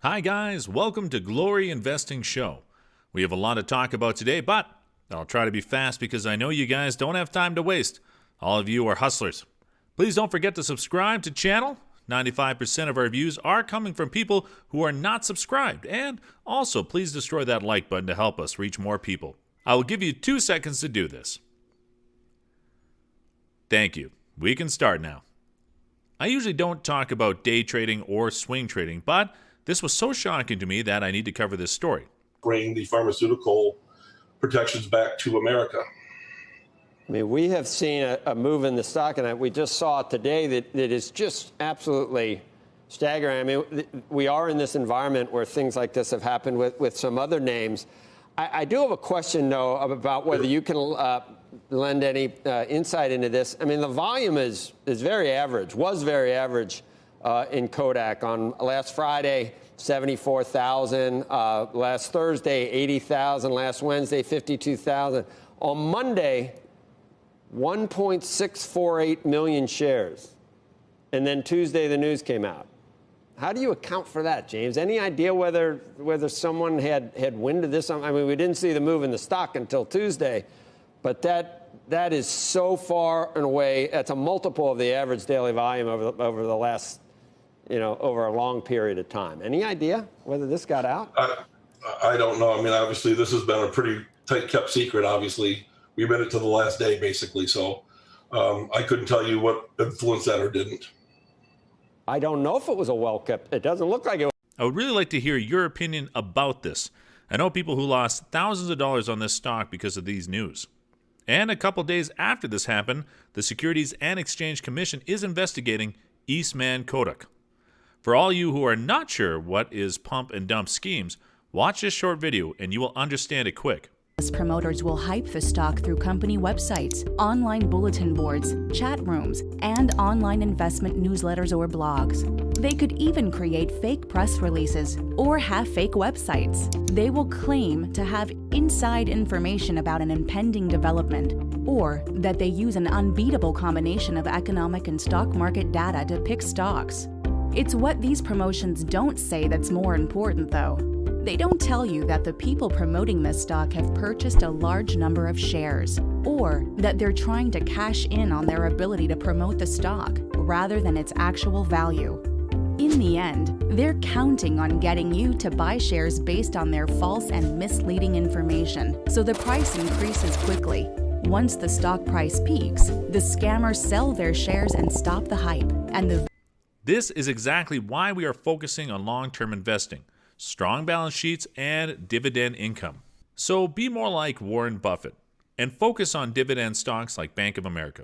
Hi guys, welcome to Glory Investing Show. We have a lot to talk about today, but I'll try to be fast because I know you guys don't have time to waste. All of you are hustlers. Please don't forget to subscribe to the channel. 95% of our views are coming from people who are not subscribed. And also, please destroy that like button to help us reach more people. I will give you 2 seconds to do this. Thank you. We can start now. I usually don't talk about day trading or swing trading, but this was so shocking to me that I need to cover this story. Bring the pharmaceutical protections back to America. I mean, we have seen a move in the stock, and we just saw it today that is just absolutely staggering. I mean, we are in this environment where things like this have happened with some other names. I do have a question, though, about whether you can lend any insight into this. I mean, the volume is very average, was very average in Kodak. On last Friday, 74,000. Last Thursday, 80,000. Last Wednesday, 52,000. On Monday, 1.648 million shares. And then Tuesday, the news came out. How do you account for that, James? Any idea whether someone had wind of this? I mean, we didn't see the move in the stock until Tuesday, but that is so far and away. That's a multiple of the average daily volume over the last, over a long period of time. Any idea whether this got out? I don't know. I mean, obviously, this has been a pretty tight-kept secret, obviously. We made it to the last day, basically, so I couldn't tell you what influenced that or didn't. I don't know if it was a well-kept. It doesn't look like it. I would really like to hear your opinion about this. I know people who lost thousands of dollars on this stock because of these news. And a couple days after this happened, the Securities and Exchange Commission is investigating Eastman Kodak. For all you who are not sure what is pump and dump schemes, watch this short video and you will understand it quick. Promoters will hype the stock through company websites, online bulletin boards, chat rooms, and online investment newsletters or blogs. They could even create fake press releases or have fake websites. They will claim to have inside information about an impending development, or that they use an unbeatable combination of economic and stock market data to pick stocks. It's what these promotions don't say that's more important, though. They don't tell you that the people promoting this stock have purchased a large number of shares, or that they're trying to cash in on their ability to promote the stock rather than its actual value. In the end, they're counting on getting you to buy shares based on their false and misleading information, so the price increases quickly. Once the stock price peaks, the scammers sell their shares and stop the hype. This is exactly why we are focusing on long-term investing, strong balance sheets, and dividend income. So be more like Warren Buffett and focus on dividend stocks like Bank of America.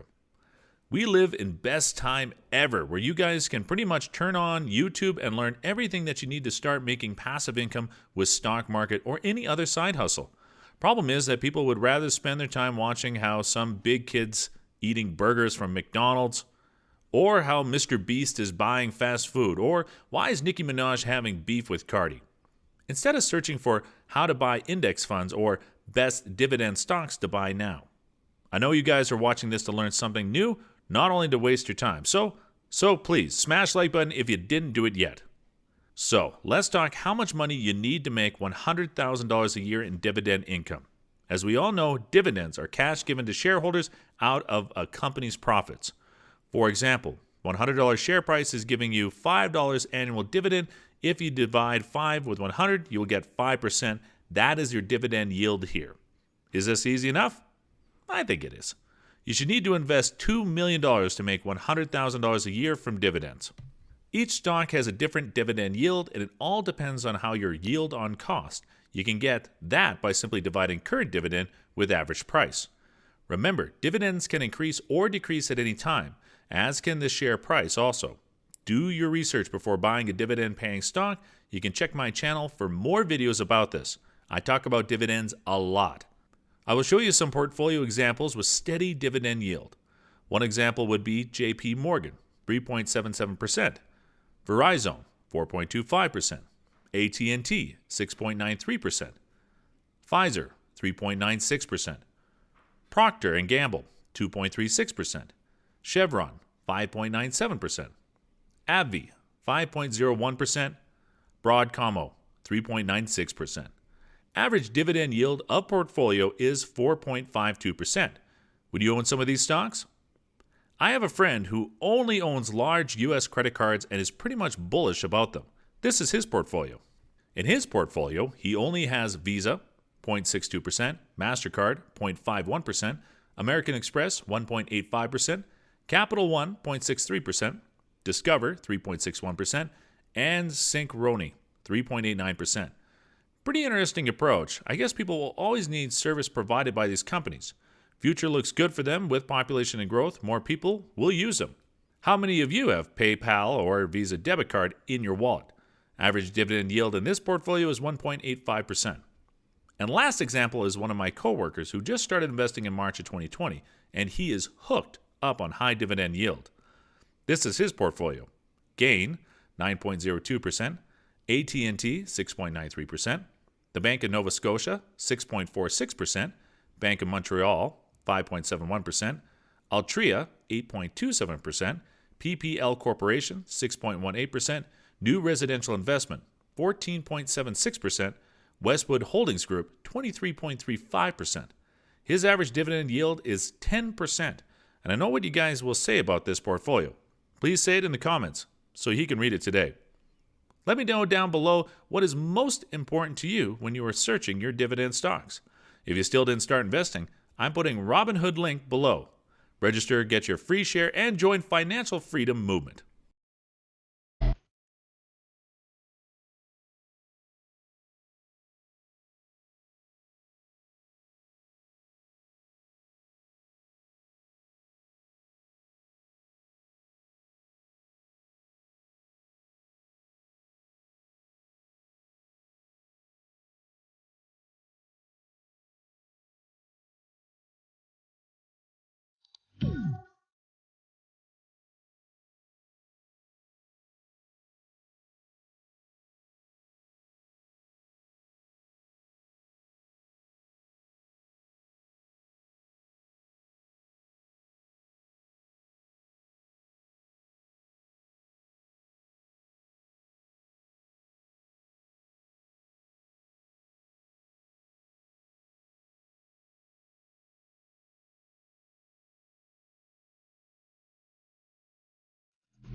We live in best time ever where you guys can pretty much turn on YouTube and learn everything that you need to start making passive income with stock market or any other side hustle. Problem is that people would rather spend their time watching how some big kid's eating burgers from McDonald's, or how Mr. Beast is buying fast food, or why is Nicki Minaj having beef with Cardi? Instead of searching for how to buy index funds or best dividend stocks to buy now. I know you guys are watching this to learn something new, not only to waste your time. So please, smash like button if you didn't do it yet. So, let's talk how much money you need to make $100,000 a year in dividend income. As we all know, dividends are cash given to shareholders out of a company's profits. For example, $100 share price is giving you $5 annual dividend. If you divide 5 with 100, you will get 5%. That is your dividend yield here. Is this easy enough? I think it is. You should need to invest $2 million to make $100,000 a year from dividends. Each stock has a different dividend yield, and it all depends on how your yield on cost. You can get that by simply dividing current dividend with average price. Remember, dividends can increase or decrease at any time, as can the share price also. Do your research before buying a dividend-paying stock. You can check my channel for more videos about this. I talk about dividends a lot. I will show you some portfolio examples with steady dividend yield. One example would be JP Morgan, 3.77%, Verizon, 4.25%, AT&T, 6.93%, Pfizer, 3.96%, Procter & Gamble, 2.36%, Chevron, 5.97%, AbbVie, 5.01%, Broadcom, 3.96%. Average dividend yield of portfolio is 4.52%. Would you own some of these stocks? I have a friend who only owns large U.S. credit cards and is pretty much bullish about them. This is his portfolio. In his portfolio, he only has Visa, 0.62%, MasterCard, 0.51%, American Express, 1.85%, Capital One, 0.63%, Discover, 3.61%, and Synchrony, 3.89%. Pretty interesting approach. I guess people will always need service provided by these companies. Future looks good for them with population and growth. More people will use them. How many of you have PayPal or Visa debit card in your wallet? Average dividend yield in this portfolio is 1.85%. And last example is one of my coworkers who just started investing in March of 2020, and he is hooked up on high dividend yield. This is his portfolio. Gain, 9.02%, AT&T, 6.93%, the Bank of Nova Scotia, 6.46%, Bank of Montreal, 5.71%, Altria, 8.27%, PPL Corporation, 6.18%, New Residential Investment, 14.76%, Westwood Holdings Group, 23.35%. His average dividend yield is 10%, and I know what you guys will say about this portfolio. Please say it in the comments so he can read it today. Let me know down below what is most important to you when you are searching your dividend stocks. If you still didn't start investing, I'm putting Robinhood link below. Register, get your free share, and join financial freedom movement.